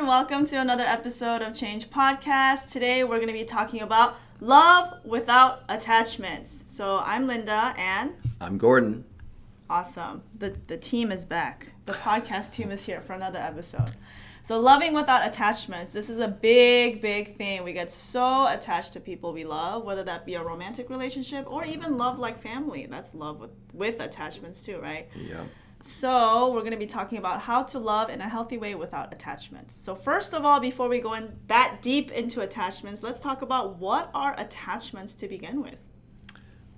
everyone. Welcome to another episode of Change Podcast. Today we're going to be talking about love without attachments. So I'm Linda and I'm Gordon. Awesome. The team is back. The podcast team is here for another episode. So loving without attachments. This is a big thing. We get so attached to people we love, whether that be a romantic relationship or even love like family. That's love with attachments too, right? Yeah. So we're going to be talking about how to love in a healthy way without attachments. So first of all, before we go in that deep into attachments, let's talk about what are attachments to begin with.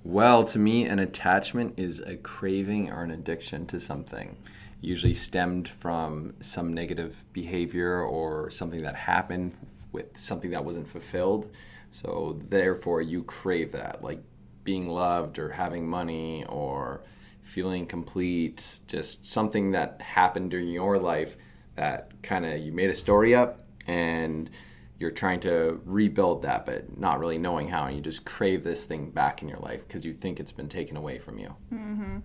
Well, to me, an attachment is a craving or an addiction to something, usually stemmed from some negative behavior or something that happened with something that wasn't fulfilled. So therefore, you crave that, like being loved or having money or feeling complete, just something that happened during your life that kind of you made a story up and you're trying to rebuild that, but not really knowing how, and you just crave this thing back in your life because you think it's been taken away from you. Mm-hmm.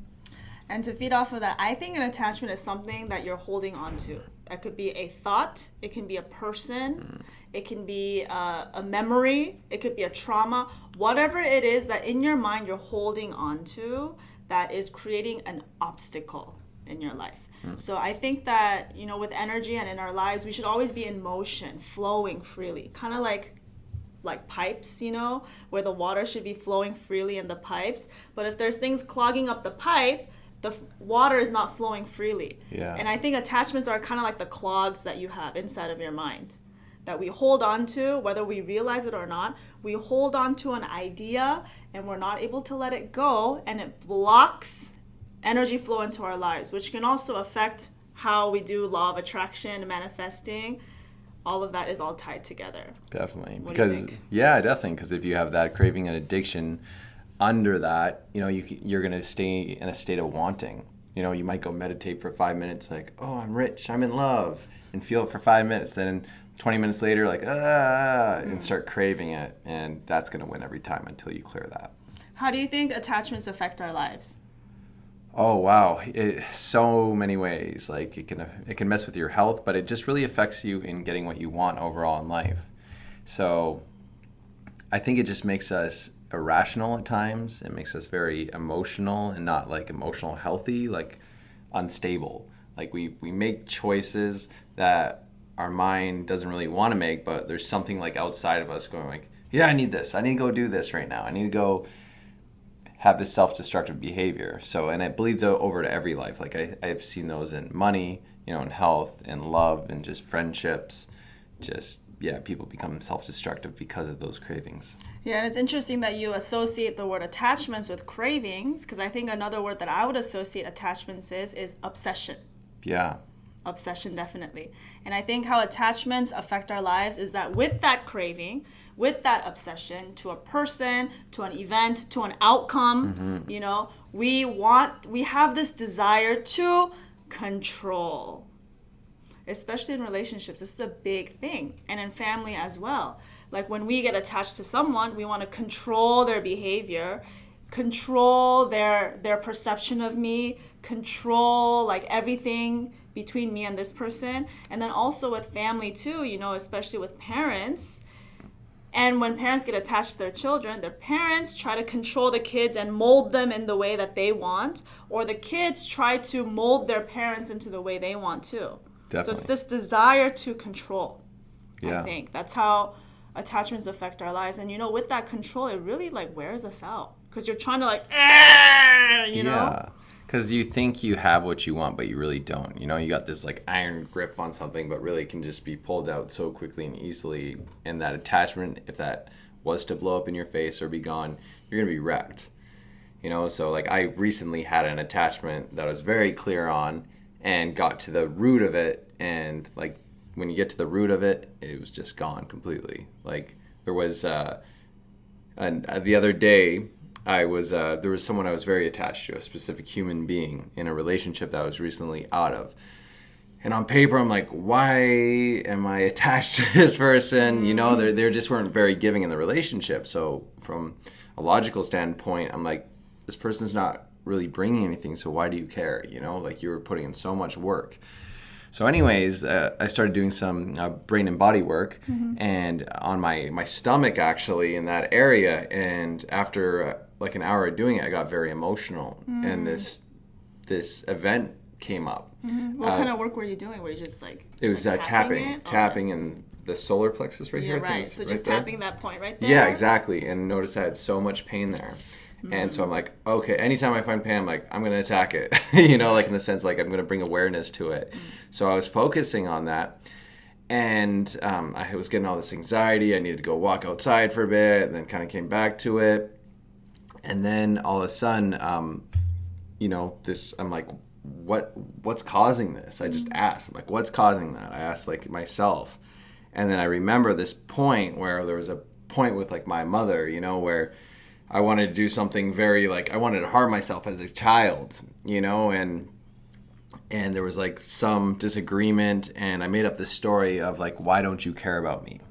And to feed off of that, I think an attachment is something that you're holding on to. It could be a thought, it can be a person, it can be a memory, it could be a trauma, whatever it is that in your mind you're holding on to that is creating an obstacle in your life. So I think that, with energy and in our lives, we should always be in motion, flowing freely, kind of like pipes, where the water should be flowing freely in the pipes. But if there's things clogging up the pipe, the water is not flowing freely. Yeah. And I think attachments are kind of like the clogs that you have inside of your mind that we hold on to, whether we realize it or not. We hold on to an idea and we're not able to let it go, and it blocks energy flow into our lives, which can also affect how we do law of attraction, manifesting. All of that is all tied together. Definitely. What do you think? Yeah, definitely. Because if you have that craving and addiction under that, you're going to stay in a state of wanting. You might go meditate for 5 minutes, like, oh, I'm rich, I'm in love, and feel it for 5 minutes. Then 20 minutes later, like, and start craving it. And that's going to win every time until you clear that. How do you think attachments affect our lives? Oh, wow. So many ways. Like it can mess with your health, but it just really affects you in getting what you want overall in life. So I think it just makes us irrational at times. It makes us very emotional and not like emotional healthy, like unstable. Like we make choices that our mind doesn't really want to make, but there's something like outside of us going like, yeah, I need this. I need to go do this right now. I need to go have this self-destructive behavior. So, and it bleeds over to every life. Like I've seen those in money, in health, in love, and just friendships. People become self-destructive because of those cravings. Yeah, and it's interesting that you associate the word attachments with cravings, because I think another word that I would associate attachments is obsession. Yeah. Obsession, definitely. And I think how attachments affect our lives is that with that craving, with that obsession to a person, to an event, to an outcome, we have this desire to control. Especially in relationships, this is a big thing. And in family as well. Like when we get attached to someone, we want to control their behavior, control their perception of me, control like everything between me and this person. And then also with family too, especially with parents. And when parents get attached to their children, their parents try to control the kids and mold them in the way that they want, or the kids try to mold their parents into the way they want too. Definitely. So it's this desire to control. Yeah. I think that's how attachments affect our lives. And with that control, it really like wears us out because you're trying to Yeah. Because you think you have what you want, but you really don't. You got this like iron grip on something, but really it can just be pulled out so quickly and easily. And that attachment, if that was to blow up in your face or be gone, you're going to be wrecked. So like I recently had an attachment that I was very clear on and got to the root of it. And like when you get to the root of it, it was just gone completely. Like there was the other day, there was someone I was very attached to, a specific human being in a relationship that I was recently out of. And on paper, I'm like, why am I attached to this person? They just weren't very giving in the relationship. So from a logical standpoint, I'm like, this person's not really bringing anything, so why do you care? Like you were putting in so much work. So anyways, I started doing some brain and body work, and on my stomach, actually, in that area. And after like an hour of doing it, I got very emotional. And this event came up. What kind of work were you doing? Were you just like... It was like tapping in the solar plexus right here. Yeah, right. So just tapping that point right there. Yeah, exactly. And notice I had so much pain there. And so I'm like, okay, anytime I find pain, I'm like, I'm going to attack it, like in the sense, like I'm going to bring awareness to it. So I was focusing on that, and I was getting all this anxiety. I needed to go walk outside for a bit, and then kind of came back to it. And then all of a sudden, I'm like, what's causing this? I just asked, I'm like, what's causing that? I asked like myself. And then I remember this point where there was a point with like my mother, where I wanted to do something very, like, I wanted to harm myself as a child, and there was, like, some disagreement, and I made up this story of, like, why don't you care about me?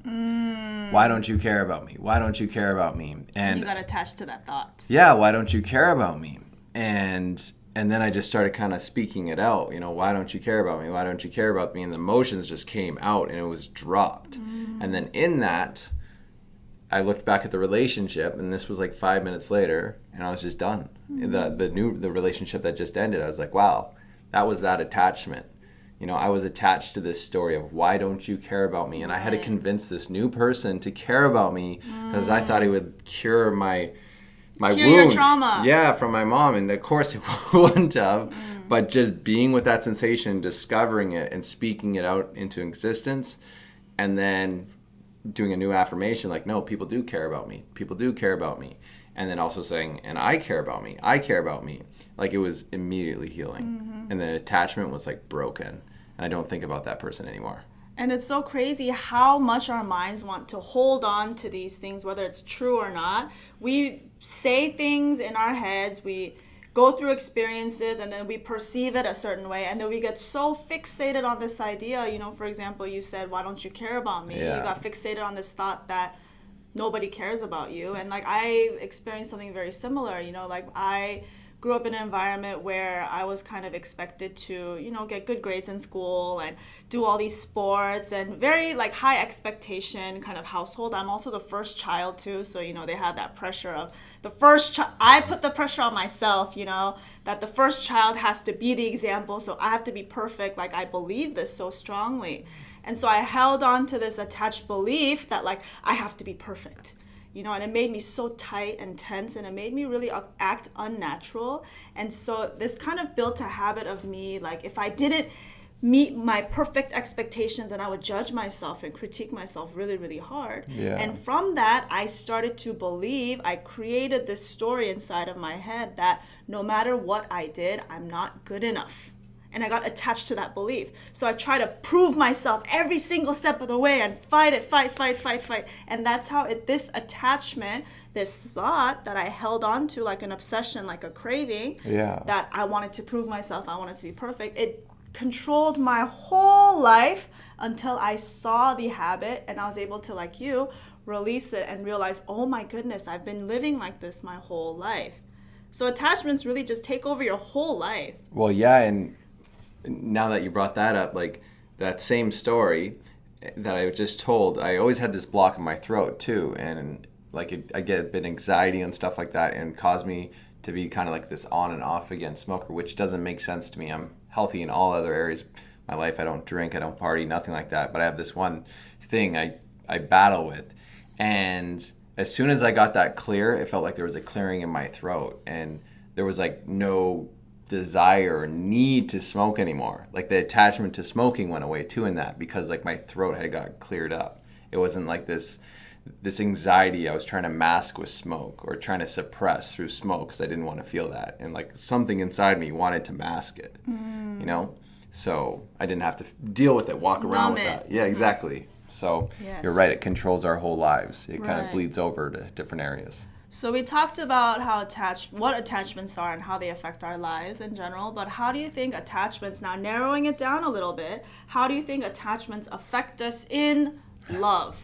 Why don't you care about me? Why don't you care about me? And you got attached to that thought. Yeah, why don't you care about me? And then I just started kind of speaking it out, why don't you care about me? Why don't you care about me? And the emotions just came out, and it was dropped. And then in that, I looked back at the relationship, and this was like 5 minutes later, and I was just done. The relationship that just ended, I was like, wow, that was that attachment. I was attached to this story of why don't you care about me? And I had to convince this new person to care about me because I thought it would cure my wound. Your trauma. Yeah, from my mom. And of course it wouldn't have. But just being with that sensation, discovering it, and speaking it out into existence, and then doing a new affirmation like, no, people do care about me. People do care about me. And then also saying, and I care about me. I care about me. Like, it was immediately healing. And the attachment was like broken. And I don't think about that person anymore. And it's so crazy how much our minds want to hold on to these things, whether it's true or not. We say things in our heads. We go through experiences, and then we perceive it a certain way, and then we get so fixated on this idea. For example, you said, why don't you care about me? Yeah. You got fixated on this thought that nobody cares about you. And like, I experienced something very similar. Like, I grew up in an environment where I was kind of expected to, get good grades in school and do all these sports, and very like high expectation kind of household. I'm also the first child too, so they had that pressure of the first child. I put the pressure on myself, that the first child has to be the example, so I have to be perfect. Like, I believe this so strongly. And so I held on to this attached belief that like I have to be perfect. And it made me so tight and tense, and it made me really act unnatural. And so this kind of built a habit of me, like, if I didn't meet my perfect expectations, and I would judge myself and critique myself really, really hard. Yeah. And from that, I started to believe, I created this story inside of my head that no matter what I did, I'm not good enough. And I got attached to that belief. So I try to prove myself every single step of the way and fight. And that's how this attachment, this thought that I held on to like an obsession, like a craving, that I wanted to prove myself, I wanted to be perfect. It controlled my whole life until I saw the habit, and I was able to, like you, release it and realize, oh my goodness, I've been living like this my whole life. So attachments really just take over your whole life. Well, yeah, and now that you brought that up, like that same story that I just told, I always had this block in my throat too, and like I get a bit anxiety and stuff like that, and caused me to be kind of like this on and off again smoker, which doesn't make sense to me. I'm healthy in all other areas of my life. I don't drink, I don't party, nothing like that, but I have this one thing I battle with. And as soon as I got that clear, it felt like there was a clearing in my throat, and there was like no desire or need to smoke anymore. Like the attachment to smoking went away too in that, because like my throat had got cleared up. It wasn't like this anxiety I was trying to mask with smoke or trying to suppress through smoke because I didn't want to feel that, and like something inside me wanted to mask it. So I didn't have to deal with it, walk around with that. Yeah, exactly. So You're right, it controls our whole lives. It kind of bleeds over to different areas. So we talked about what attachments are and how they affect our lives in general, but how do you think attachments, now narrowing it down a little bit, how do you think attachments affect us in love?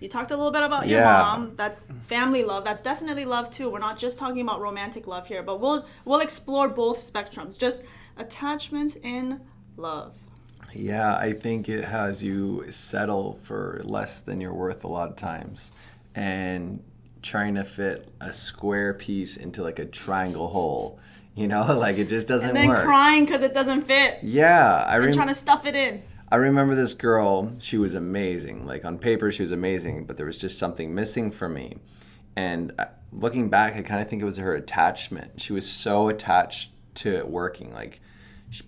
You talked a little bit about your mom. That's family love. That's definitely love too. We're not just talking about romantic love here, but we'll explore both spectrums. Just attachments in love. Yeah, I think it has you settle for less than you're worth a lot of times. And trying to fit a square piece into like a triangle hole, like it just doesn't And then work. crying because it doesn't fit. Yeah, And trying to stuff it in. I remember this girl, she was amazing. Like on paper, she was amazing, but there was just something missing for me. And looking back, I kind of think it was her attachment. She was so attached to it working,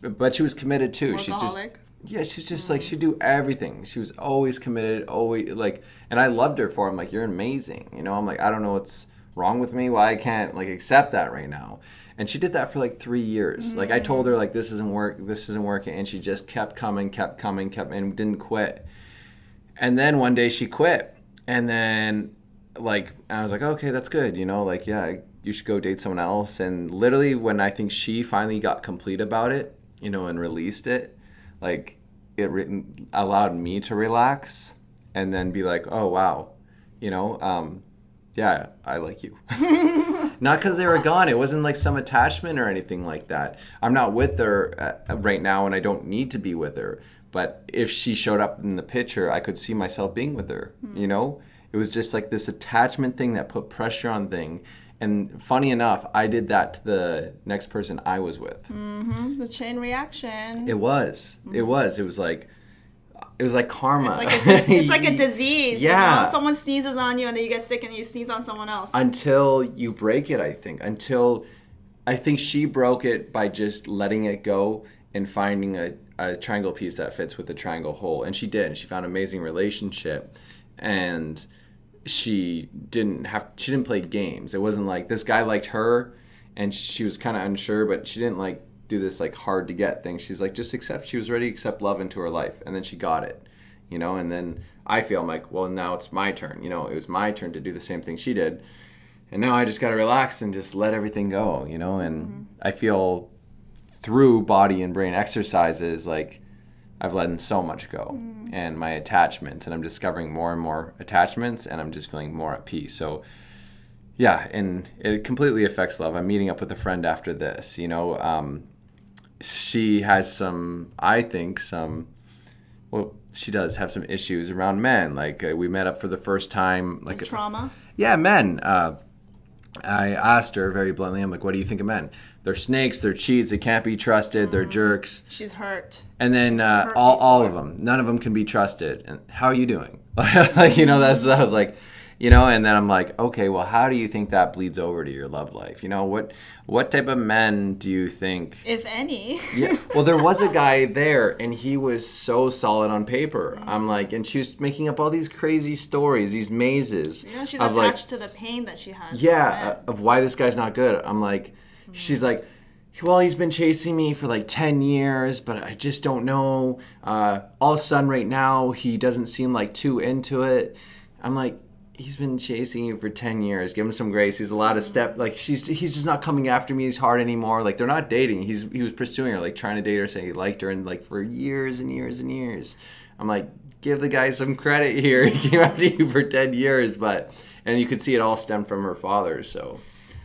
but she was committed too. Workaholic. She was just like, she'd do everything. She was always committed, always like, and I loved her for it. I'm like, you're amazing. I'm like, I don't know what's wrong with me, why I can't like accept that right now. And she did that for like 3 years. Like I told her like, this isn't working. And she just kept coming, and didn't quit. And then one day she quit. And then like, I was like, okay, that's good. Like, yeah, you should go date someone else. And literally when I think she finally got complete about it, and released it, like it allowed me to relax and then be like, oh, wow, yeah, I like you. Not because they were gone. It wasn't like some attachment or anything like that. I'm not with her right now, and I don't need to be with her. But if she showed up in the picture, I could see myself being with her, It was just like this attachment thing that put pressure on thing. And funny enough, I did that to the next person I was with. Mm-hmm. The chain reaction. It was. Mm-hmm. It was like karma. It's like a disease. Yeah. Someone sneezes on you and then you get sick and you sneeze on someone else. Until you break it, I think. I think she broke it by just letting it go and finding a triangle piece that fits with the triangle hole. And she did. And she found an amazing relationship. And she didn't play games. It wasn't like this guy liked her and she was kind of unsure, but she didn't like do this like hard to get thing. She's like, she was ready to accept love into her life, and then she got it, and then I feel I'm like, well, now it's my turn. It was my turn to do the same thing she did, and now I just got to relax and just let everything go, and I feel through body and brain exercises like I've let so much go, and my attachments, and I'm discovering more and more attachments, and I'm just feeling more at peace. So yeah, and it completely affects love. I'm meeting up with a friend after this, she has she does have some issues around men. Like we met up for the first time. Like trauma? Yeah, men. I asked her very bluntly, I'm like, what do you think of men? They're snakes, they're cheats, they can't be trusted, they're jerks. She's hurt. And then all of them, none of them can be trusted. And how are you doing? Like, that's, I was like, and then I'm like, okay, well, how do you think that bleeds over to your love life? What type of men do you think? If any. Yeah. Well, there was a guy there, and he was so solid on paper. I'm like, and she was making up all these crazy stories, these mazes. She's attached to the pain that she has. Yeah, of why this guy's not good. I'm like, she's like, well, he's been chasing me for like 10 years, but I just don't know. All of a sudden right now, he doesn't seem like too into it. I'm like, he's been chasing you for 10 years. Give him some grace. He's allowed to step. Like, he's just not coming after me as hard anymore. Like, they're not dating. He was pursuing her, like, trying to date her, saying he liked her, and, like, for years and years and years. I'm like, give the guy some credit here. He came after you for 10 years, and you could see it all stemmed from her father, so.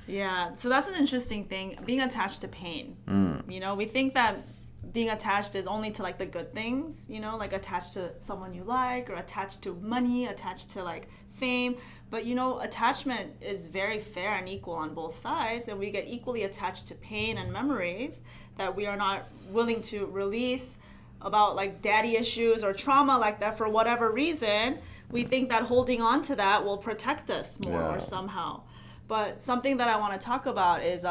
Yeah, so that's an interesting thing, being attached to pain. We think that being attached is only to, like, the good things, like attached to someone you like, or attached to money, attached to, like, fame. But attachment is very fair and equal on both sides, and we get equally attached to pain and memories that we are not willing to release about, like, daddy issues or trauma like that for whatever reason. We think that holding on to that will protect us more or somehow. But something that I want to talk about is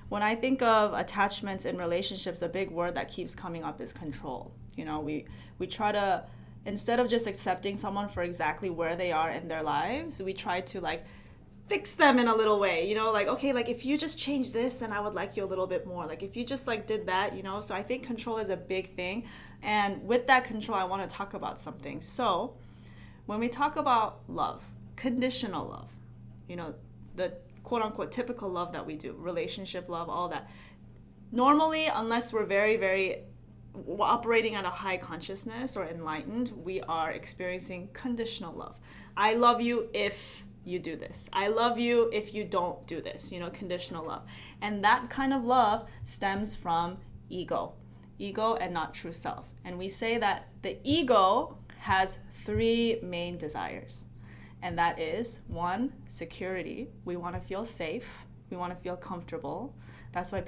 when I think of attachments in relationships, a big word that keeps coming up is control. We try to, instead of just accepting someone for exactly where they are in their lives, we try to, like, fix them in a little way, like, okay, like, if you just change this, then I would like you a little bit more. Like, if you just, like, did that, So I think control is a big thing. And with that control, I want to talk about something. So when we talk about love, conditional love, the quote-unquote typical love that we do, relationship love, all that, normally, unless we're very, very operating at a high consciousness or enlightened, we are experiencing conditional love. I love you if you do this. I love you if you don't do this, conditional love. And that kind of love stems from ego. ego, and not true self. And we say that the ego has 3 main desires. And that is 1, security. We want to feel safe. We want to feel comfortable. That's why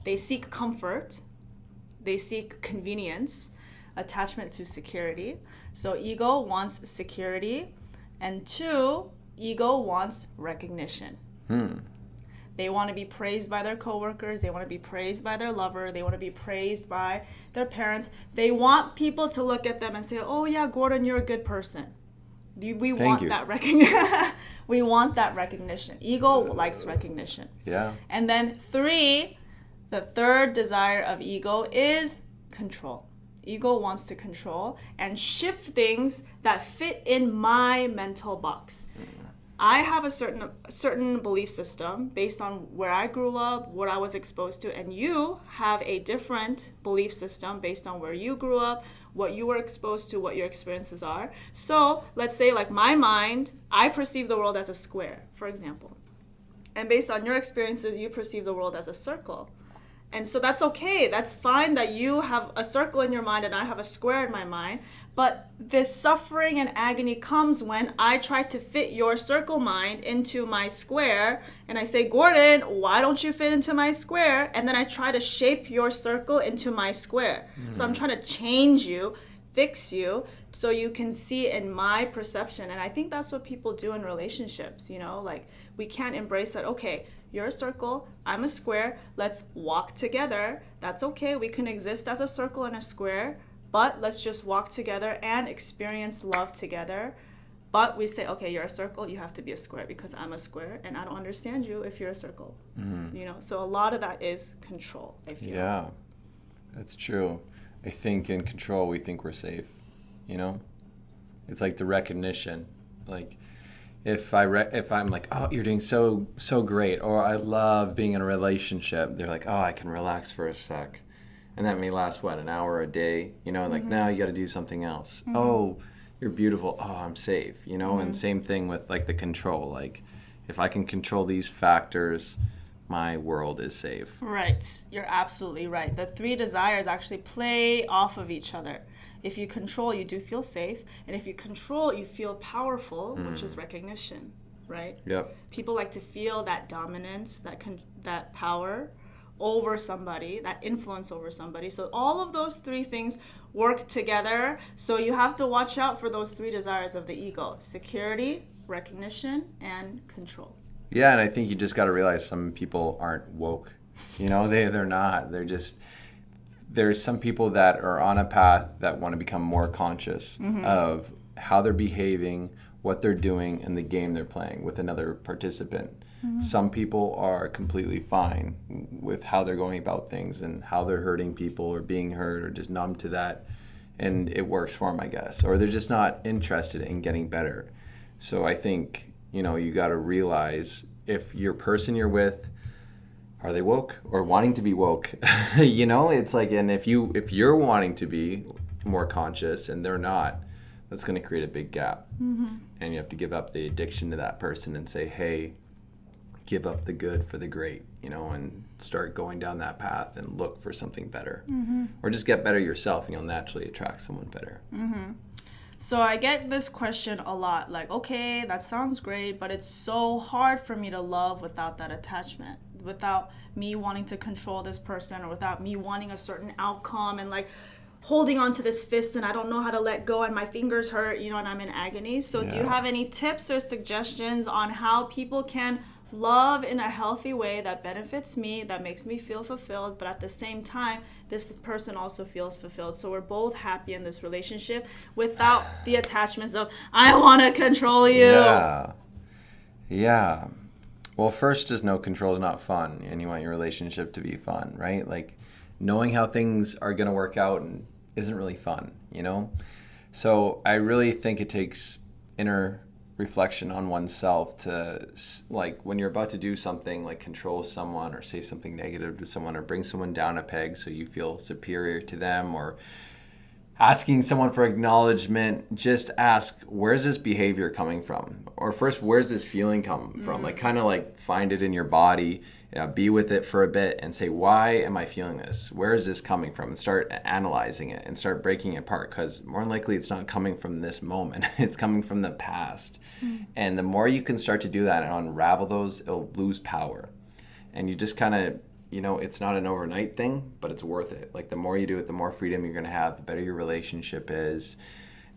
they seek comfort. They seek convenience, attachment to security. So ego wants security. And 2, ego wants recognition. They want to be praised by their coworkers. They want to be praised by their lover. They want to be praised by their parents. They want people to look at them and say, oh yeah, Gordon, you're a good person. We want that recognition. We want that recognition. Ego likes recognition. Yeah. And then 3, the third desire of ego is control. Ego wants to control and shift things that fit in my mental box. I have a certain belief system based on where I grew up, what I was exposed to, and you have a different belief system based on where you grew up, what you were exposed to, what your experiences are. So let's say like my mind, I perceive the world as a square, for example. And based on your experiences, you perceive the world as a circle. And so that's okay. That's fine that you have a circle in your mind and I have a square in my mind. But this suffering and agony comes when I try to fit your circle mind into my square. And I say, Gordon, why don't you fit into my square? And then I try to shape your circle into my square. So I'm trying to change you, fix you, so you can see in my perception. And I think that's what people do in relationships, like we can't embrace that, okay, you're a circle, I'm a square, let's walk together. That's okay, we can exist as a circle and a square, but let's just walk together and experience love together. But we say, okay, you're a circle, you have to be a square because I'm a square and I don't understand you if you're a circle. So a lot of that is control, I feel. Yeah, that's true. I think in control, we think we're safe, It's like the recognition. Like, if I'm like, oh, you're doing so great, or I love being in a relationship, they're like, oh, I can relax for a sec. And that may last, an hour a day, like, now you got to do something else. Oh, you're beautiful. Oh, I'm safe, And same thing with, like, the control. Like, if I can control these factors, my world is safe. Right. You're absolutely right. The 3 desires actually play off of each other. If you control, you do feel safe. And if you control, you feel powerful, which is recognition, right? Yep. People like to feel that dominance, that power over somebody, that influence over somebody. So all of those 3 things work together. So you have to watch out for those 3 desires of the ego: security, recognition, and control. Yeah, and I think you just got to realize some people aren't woke. They're not. There's some people that are on a path that want to become more conscious of how they're behaving, what they're doing, and the game they're playing with another participant. Some people are completely fine with how they're going about things and how they're hurting people or being hurt or just numb to that, and it works for them, I guess. Or they're just not interested in getting better. So I think, you got to realize if your person you're with, are they woke or wanting to be woke? It's like, and if you're wanting to be more conscious and they're not, that's going to create a big gap. And you have to give up the addiction to that person and say, hey, give up the good for the great, and start going down that path and look for something better. Or just get better yourself, and you'll naturally attract someone better. So I get this question a lot, like, okay, that sounds great, but it's so hard for me to love without that attachment, without me wanting to control this person, or without me wanting a certain outcome and like holding on to this fist and I don't know how to let go and my fingers hurt, and I'm in agony. So do you have any tips or suggestions on how people can love in a healthy way that benefits me, that makes me feel fulfilled, but at the same time, this person also feels fulfilled. So we're both happy in this relationship without the attachments of, I want to control you. Yeah. Well, first, just know control is not fun, and you want your relationship to be fun, right? Like, knowing how things are going to work out isn't really fun, So I really think it takes inner reflection on oneself to, like, when you're about to do something like control someone or say something negative to someone or bring someone down a peg so you feel superior to them, or asking someone for acknowledgement, just ask, where's this behavior coming from? Or first, where's this feeling come from? Like, kind of like find it in your body be with it for a bit and say, why am I feeling this? Where is this coming from? And start analyzing it and start breaking it apart, because more than likely it's not coming from this moment. It's coming from the past. And the more you can start to do that and unravel those, it'll lose power. And you just kind of, it's not an overnight thing, but it's worth it. Like the more you do it, the more freedom you're going to have, the better your relationship is.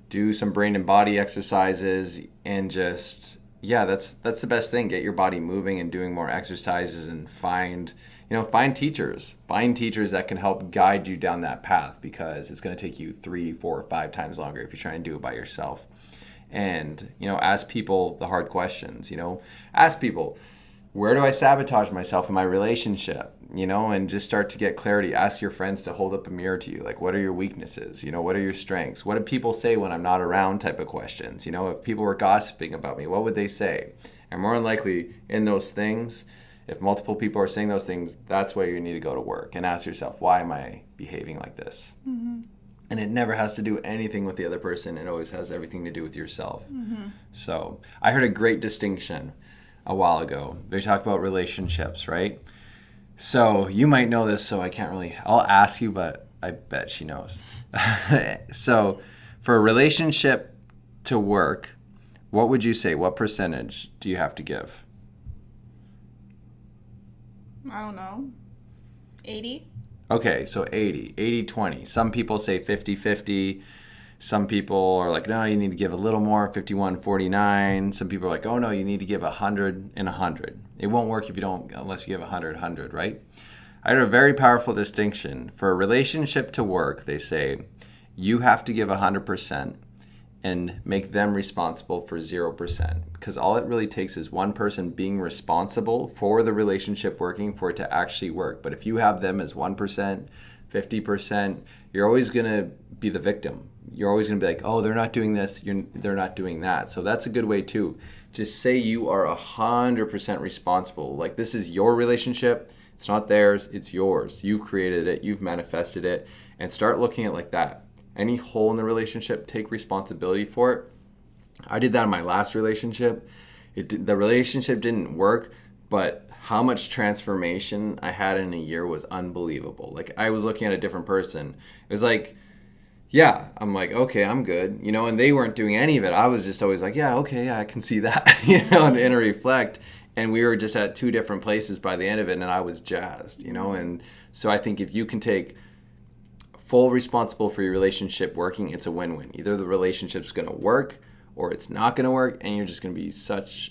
Do some brain and body exercises and just, that's the best thing. Get your body moving and doing more exercises, and find teachers. Find teachers that can help guide you down that path, because it's going to take you 3, 4, 5 times longer if you're trying to do it by yourself. And, ask people the hard questions, ask people, where do I sabotage myself in my relationship? And just start to get clarity. Ask your friends to hold up a mirror to you. Like, what are your weaknesses? What are your strengths? What do people say when I'm not around type of questions? If people were gossiping about me, what would they say? And more than likely in those things, if multiple people are saying those things, that's where you need to go to work and ask yourself, why am I behaving like this? Mm-hmm. And it never has to do anything with the other person. It always has everything to do with yourself. Mm-hmm. So I heard a great distinction a while ago. They talk about relationships, right? So you might know this, so I'll ask you, but I bet she knows. So for a relationship to work, what would you say? What percentage do you have to give? I don't know. 80? Okay, so 80-20. Some people say 50-50. Some people are like, no, you need to give a little more, 51-49. Some people are like, oh no, you need to give 100 and 100. It won't work unless you give 100, right? I had a very powerful distinction. For a relationship to work, they say, you have to give 100% and make them responsible for 0%. Because all it really takes is one person being responsible for the relationship working for it to actually work. But if you have them as 1%, 50%, you're always going to be the victim. You're always going to be like, oh, they're not doing this, they're not doing that. So that's a good way too. Just say you are 100% responsible. Like, this is your relationship. It's not theirs, it's yours. You've created it, you've manifested it, and start looking at it like that. Any hole in the relationship, take responsibility for it. I did that in my last relationship. The relationship didn't work, but how much transformation I had in a year was unbelievable. Like, I was looking at a different person. It was like, yeah, I'm like, okay, I'm good, and they weren't doing any of it. I was just always like, yeah, okay, yeah, I can see that, and reflect. And we were just at 2 different places by the end of it, and I was jazzed, And so I think if you can take full responsible for your relationship working, it's a win-win. Either the relationship's going to work or it's not going to work, and you're just going to be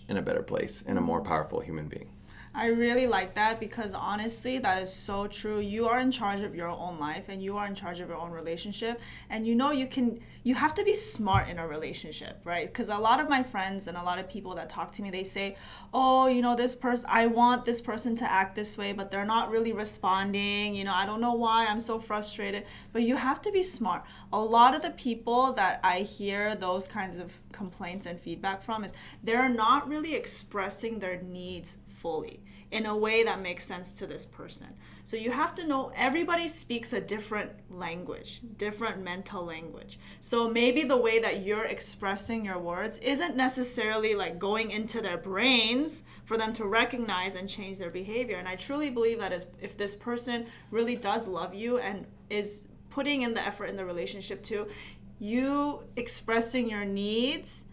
in a better place and a more powerful human being. I really like that, because honestly, that is so true. You are in charge of your own life, and you are in charge of your own relationship. And you have to be smart in a relationship, right? Because a lot of my friends and a lot of people that talk to me, they say, oh, this person, I want this person to act this way, but they're not really responding. I don't know why, I'm so frustrated. But you have to be smart. A lot of the people that I hear those kinds of complaints and feedback from is they're not really expressing their needs fully in a way that makes sense to this person. So you have to know everybody speaks a different language, different mental language. So maybe the way that you're expressing your words isn't necessarily like going into their brains for them to recognize and change their behavior. And I truly believe that if this person really does love you and is putting in the effort in the relationship too, you expressing your needs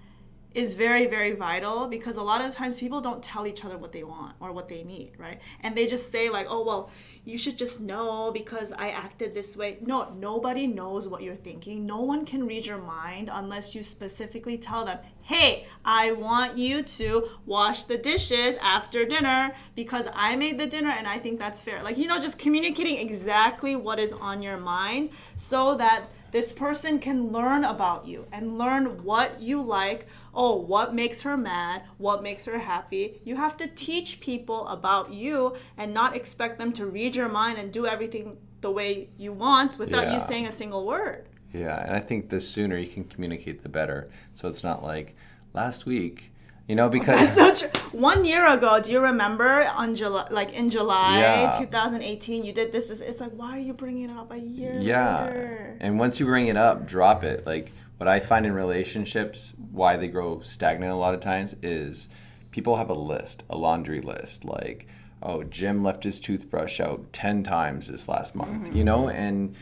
is very, very vital, because a lot of the times people don't tell each other what they want or what they need, right? And they just say like, oh, well, you should just know because I acted this way. No, nobody knows what you're thinking. No one can read your mind unless you specifically tell them, hey, I want you to wash the dishes after dinner because I made the dinner and I think that's fair. Like, just communicating exactly what is on your mind so that this person can learn about you and learn what you like. Oh, what makes her mad? What makes her happy? You have to teach people about you and not expect them to read your mind and do everything the way you want without you saying a single word. Yeah, and I think the sooner you can communicate, the better. So it's not like last week, because... That's so true. 1 year ago, do you remember in July 2018, you did this? It's like, why are you bringing it up a year later? And once you bring it up, drop it. Like, what I find in relationships, why they grow stagnant a lot of times is people have a laundry list. Like, oh, Jim left his toothbrush out 10 times this last month, you know? And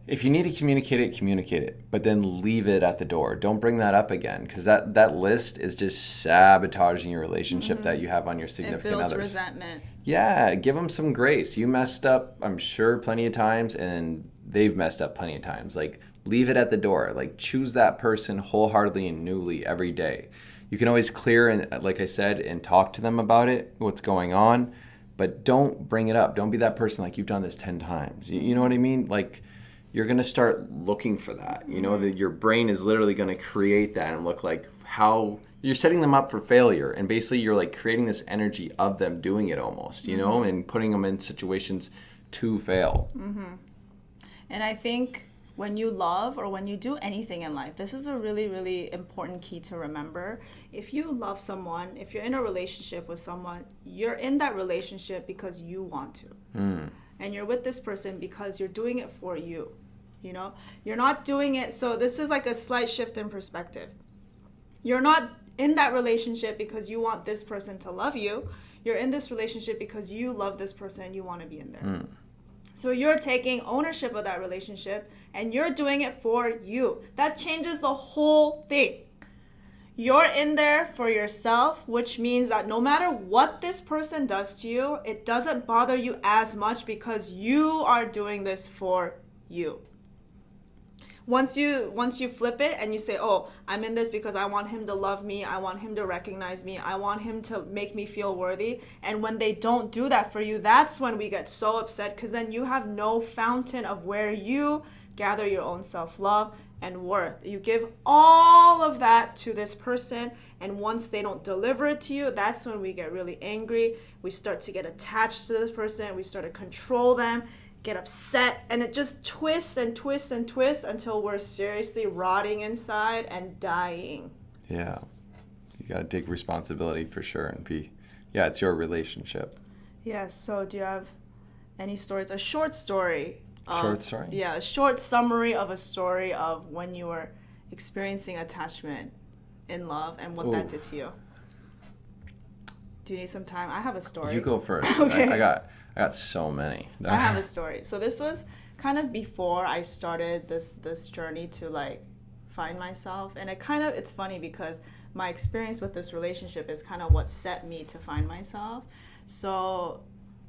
if you need to communicate it, but then leave it at the door. Don't bring that up again, because that list is just sabotaging your relationship that you have on your significant others. It builds resentment. Yeah, give them some grace. You messed up, I'm sure, plenty of times, and they've messed up plenty of times. Like, leave it at the door. Like, choose that person wholeheartedly and newly every day. You can always clear, and like I said, and talk to them about it, what's going on, but don't bring it up. Don't be that person like, you've done this 10 times. You know what I mean? Like, you're going to start looking for that. You know, that your brain is literally going to create that and look like how you're setting them up for failure. And basically you're like creating this energy of them doing it almost, you know, and putting them in situations to fail. And I think when you love or when you do anything in life, this is a really, really important key to remember. If you love someone, if you're in a relationship with someone, you're in that relationship because you want to. And you're with this person because you're doing it for you. You know, you're not doing it. So this is like a slight shift in perspective. You're not in that relationship because you want this person to love you. You're in this relationship because you love this person and you want to be in there. So you're taking ownership of that relationship and you're doing it for you. That changes the whole thing. You're in there for yourself, which means that no matter what this person does to you, it doesn't bother you as much because you are doing this for you. Once you flip it and you say, oh, I'm in this because I want him to love me, I want him to recognize me, I want him to make me feel worthy. And when they don't do that for you, that's when we get so upset, because then you have no fountain of where you gather your own self-love and worth. You give all of that to this person, and once they don't deliver it to you, that's when we get really angry. We start to get attached to this person. We start to control them, get upset, and it just twists and twists and twists until we're seriously rotting inside and dying. Yeah. You got to take responsibility for sure and it's your relationship. Yeah, so do you have any stories? A short story. Short story? Yeah, a short summary of a story of when you were experiencing attachment in love and what that did to you. Do you need some time? I have a story. You go first. Okay. I got so many. I have a story. So this was kind of before I started this journey to like find myself, and it's funny because my experience with this relationship is kind of what set me to find myself. So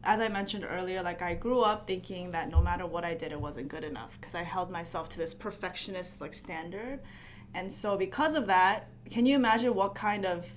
as I mentioned earlier, like I grew up thinking that no matter what I did, it wasn't good enough because I held myself to this perfectionist like standard. And so because of that, can you imagine what kind of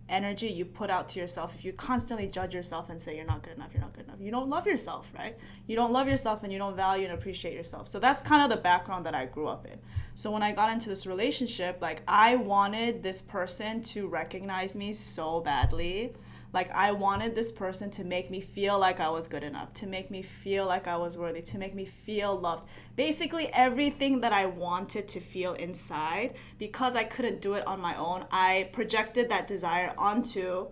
energy you put out to yourself if you constantly judge yourself and say you're not good enough, you're not good enough? You don't love yourself, right? You don't love yourself and you don't value and appreciate yourself. So that's kind of the background that I grew up in. So when I got into this relationship, like I wanted this person to recognize me so badly. Like I wanted this person to make me feel like I was good enough, to make me feel like I was worthy, to make me feel loved. Basically everything that I wanted to feel inside, because I couldn't do it on my own, I projected that desire onto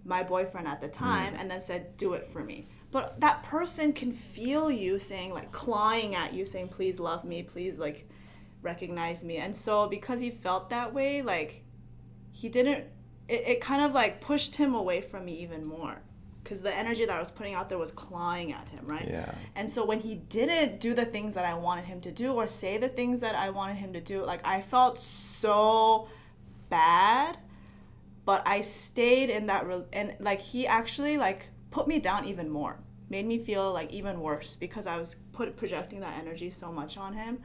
my boyfriend at the time and then said, do it for me. But that person can feel you saying, like clawing at you saying, please love me, please like recognize me. And so because he felt that way, like he didn't, it kind of like pushed him away from me even more because the energy that I was putting out there was clawing at him, right? Yeah. And so when he didn't do the things that I wanted him to do or say the things that I wanted him to do, like I felt so bad, but I stayed in that and like he actually like put me down even more, made me feel like even worse because I was projecting that energy so much on him.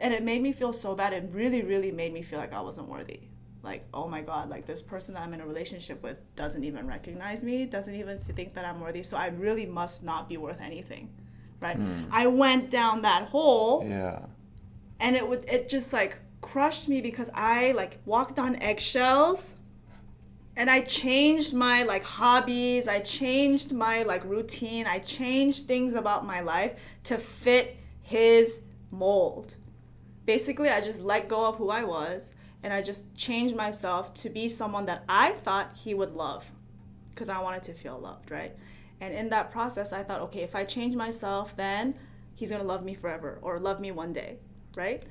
And it made me feel so bad. It really, really made me feel like I wasn't worthy. Like, oh my God, like this person that I'm in a relationship with doesn't even recognize me, doesn't even think that I'm worthy. So I really must not be worth anything, right? I went down that hole. Yeah. And it just like crushed me because I like walked on eggshells and I changed my like hobbies. I changed my like routine. I changed things about my life to fit his mold. Basically, I just let go of who I was. And I just changed myself to be someone that I thought he would love because I wanted to feel loved, right? And in that process, I thought, okay, if I change myself, then he's going to love me forever or love me one day, right?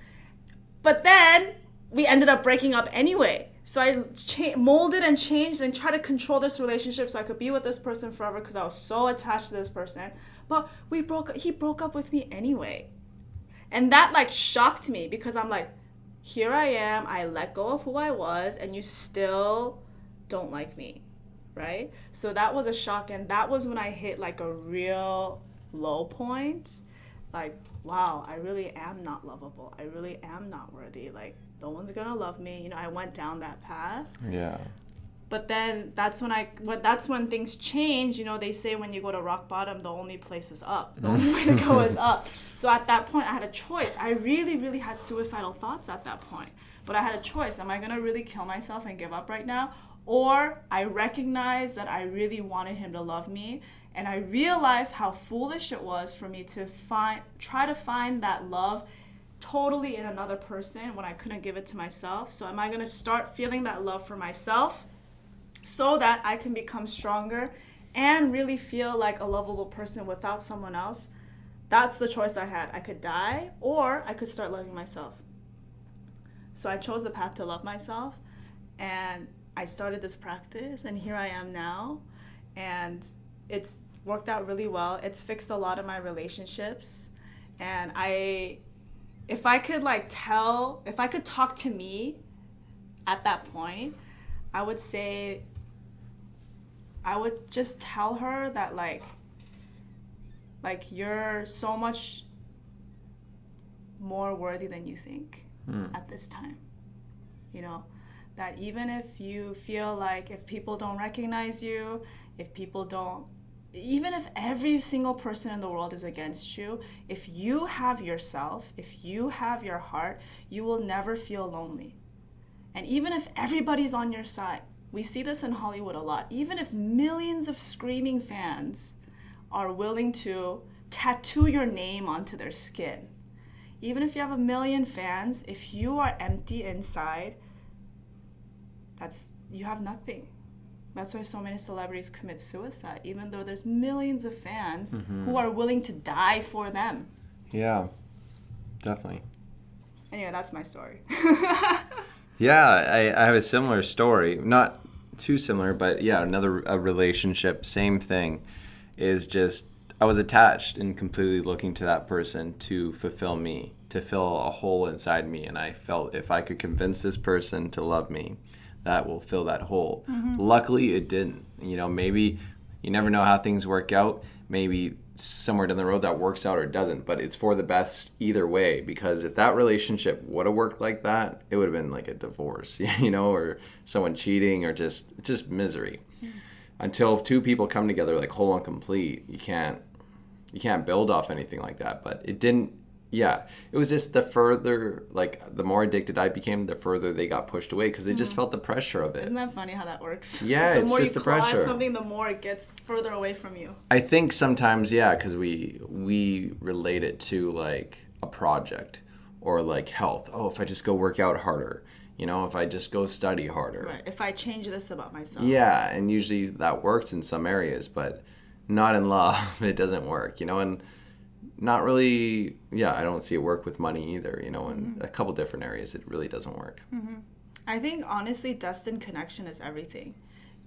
But then we ended up breaking up anyway. So I molded and changed and tried to control this relationship so I could be with this person forever because I was so attached to this person. But he broke up with me anyway. And that like shocked me because I'm like, here I am, I let go of who I was, and you still don't like me, right? So that was a shock, and that was when I hit like a real low point. Like, wow, I really am not lovable. I really am not worthy. Like, no one's gonna love me. You know, I went down that path. Yeah. But then that's when things change. You know, they say when you go to rock bottom, the only place is up. The only way to go is up. So at that point, I had a choice. I really, really had suicidal thoughts at that point. But I had a choice. Am I going to really kill myself and give up right now? Or I recognized that I really wanted him to love me. And I realized how foolish it was for me to try to find that love totally in another person when I couldn't give it to myself. So am I going to start feeling that love for myself so that I can become stronger and really feel like a lovable person without someone else? That's the choice I had. I could die or I could start loving myself. So I chose the path to love myself, and I started this practice, and here I am now, and it's worked out really well. It's fixed a lot of my relationships, and if I could talk to me at that point, I would say, I would just tell her that like you're so much more worthy than you think at this time. You know, that even if you feel like if people don't recognize you, even if every single person in the world is against you, if you have yourself, if you have your heart, you will never feel lonely. And even if everybody's on your side, we see this in Hollywood a lot, even if millions of screaming fans are willing to tattoo your name onto their skin, even if you have 1 million fans, if you are empty inside, you have nothing. That's why so many celebrities commit suicide, even though there's millions of fans who are willing to die for them. Yeah, definitely. Anyway, that's my story. Yeah, I have a similar story. Not too similar, but yeah, a relationship, same thing, is just I was attached and completely looking to that person to fulfill me, to fill a hole inside me. And I felt if I could convince this person to love me, that will fill that hole. Luckily, it didn't. You know, maybe you never know how things work out. Maybe somewhere down the road that works out or doesn't, but it's for the best either way, because if that relationship would have worked like that, it would have been like a divorce, you know, or someone cheating, or just misery. Until two people come together like whole and complete, you can't build off anything like that. But it didn't. Yeah, it was just the more addicted I became, the further they got pushed away, because they just felt the pressure of it. Isn't that funny how that works? Yeah, it's just the pressure. The more you claw at something, the more it gets further away from you. I think sometimes, yeah, because we relate it to like a project or like health. Oh, if I just go work out harder, you know, if I just go study harder. Right, if I change this about myself. Yeah, and usually that works in some areas, but not in love. It doesn't work, you know, and not really, yeah, I don't see it work with money either, you know, in a couple different areas it really doesn't work. I think, honestly, destined connection is everything.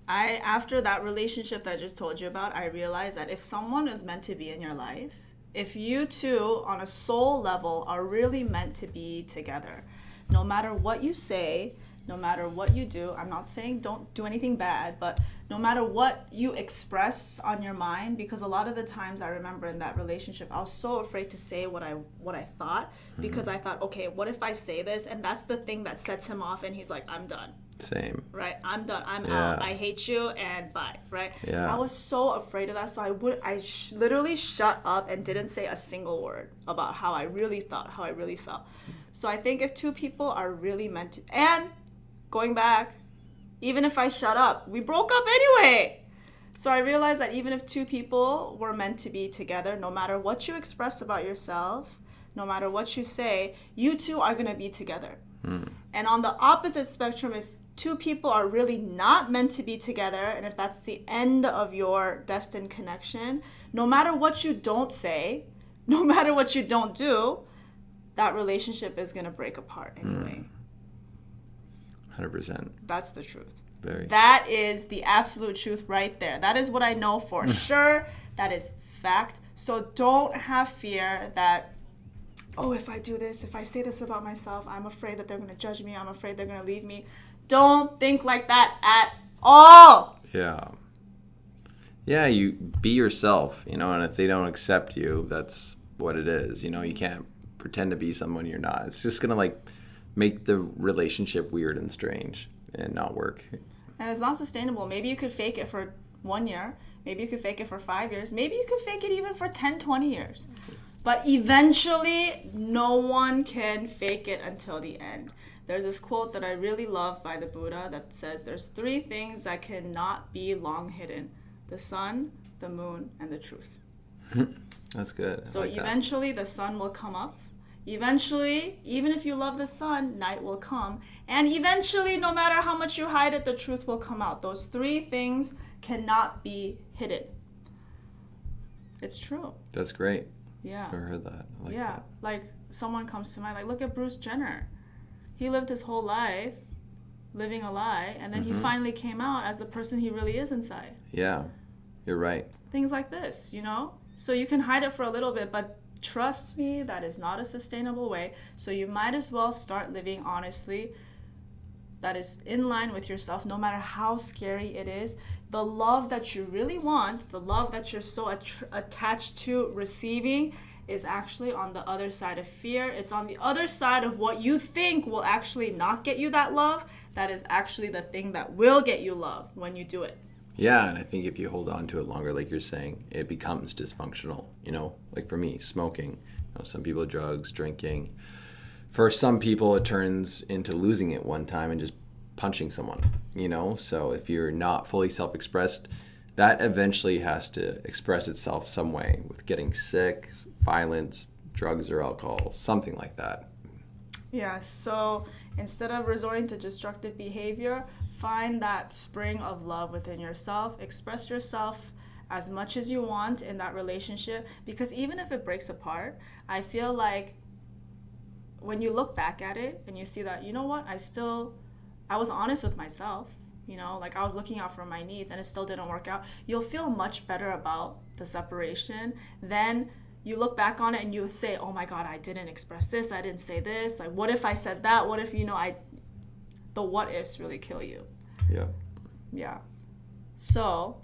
After that relationship that I just told you about, I realized that if someone is meant to be in your life, if you two, on a soul level, are really meant to be together, no matter what you say, no matter what you do, I'm not saying don't do anything bad, but no matter what you express on your mind, because a lot of the times I remember in that relationship, I was so afraid to say what I thought, because I thought, okay, what if I say this? And that's the thing that sets him off, and he's like, I'm done. Same. Right? I'm done. I'm out. I hate you, and bye. Right? Yeah. I was so afraid of that, so I literally shut up and didn't say a single word about how I really thought, how I really felt. So I think if two people are really meant to, and going back, even if I shut up, we broke up anyway. So I realized that even if two people were meant to be together, no matter what you express about yourself, no matter what you say, you two are going to be together. And on the opposite spectrum, if two people are really not meant to be together, and if that's the end of your destined connection, no matter what you don't say, no matter what you don't do, that relationship is going to break apart anyway. 100%. That's the truth. Very. That is the absolute truth right there. That is what I know for sure. That is fact. So don't have fear that, oh, if I do this, if I say this about myself, I'm afraid that they're going to judge me. I'm afraid they're going to leave me. Don't think like that at all. Yeah. Yeah, you be yourself, and if they don't accept you, that's what it is. You can't pretend to be someone you're not. It's just going to make the relationship weird and strange and not work. And it's not sustainable. Maybe you could fake it for 1 year. Maybe you could fake it for 5 years. Maybe you could fake it even for 10, 20 years. But eventually, no one can fake it until the end. There's this quote that I really love by the Buddha that says there's 3 things that cannot be long hidden: the sun, the moon, and the truth. That's good. So eventually the sun will come up. Eventually, even if you love the sun, night will come. And eventually, no matter how much you hide it, the truth will come out. Those 3 things cannot be hidden. It's true. That's great. Yeah. Never heard that. I like that. Like someone comes to mind, look at Bruce Jenner. He lived his whole life living a lie, and then he finally came out as the person he really is inside. Yeah, you're right. Things like this, So you can hide it for a little bit, but trust me, that is not a sustainable way. So you might as well start living honestly. That is in line with yourself, no matter how scary it is. The love that you really want, the love that you're so attached to receiving, is actually on the other side of fear. It's on the other side of what you think will actually not get you that love. That is actually the thing that will get you love when you do it. Yeah, and I think if you hold on to it longer, like you're saying, it becomes dysfunctional. Like for me, smoking. Some people, drugs, drinking. For some people, it turns into losing it one time and just punching someone. So if you're not fully self-expressed, that eventually has to express itself some way with getting sick, violence, drugs or alcohol, something like that. Yeah, so instead of resorting to destructive behavior, find that spring of love within yourself. Express yourself as much as you want in that relationship, because even if it breaks apart, I feel like when you look back at it and you see that, you know what, I was honest with myself, I was looking out for my needs and it still didn't work out, you'll feel much better about the separation. Then you look back on it and you say, oh my God, I didn't express this, I didn't say this, what if I said that, what if, the what ifs really kill you. Yeah. So,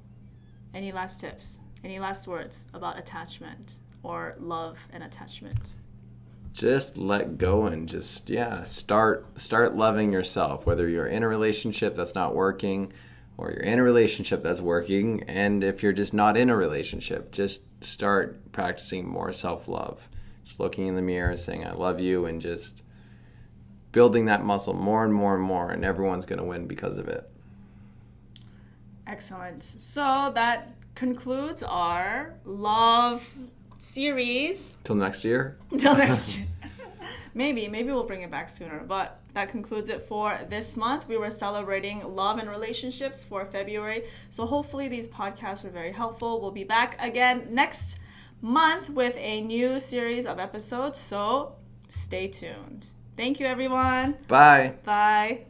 any last tips? Any last words about attachment or love and attachment? Just let go and just, start loving yourself, whether you're in a relationship that's not working or you're in a relationship that's working. And if you're just not in a relationship, just start practicing more self-love. Just looking in the mirror, saying, I love you, and just building that muscle more and more and more, and everyone's going to win because of it. Excellent. So that concludes our love series. Till next year? Until next year. Maybe we'll bring it back sooner. But that concludes it for this month. We were celebrating love and relationships for February. So hopefully these podcasts were very helpful. We'll be back again next month with a new series of episodes. So stay tuned. Thank you, everyone. Bye. Bye.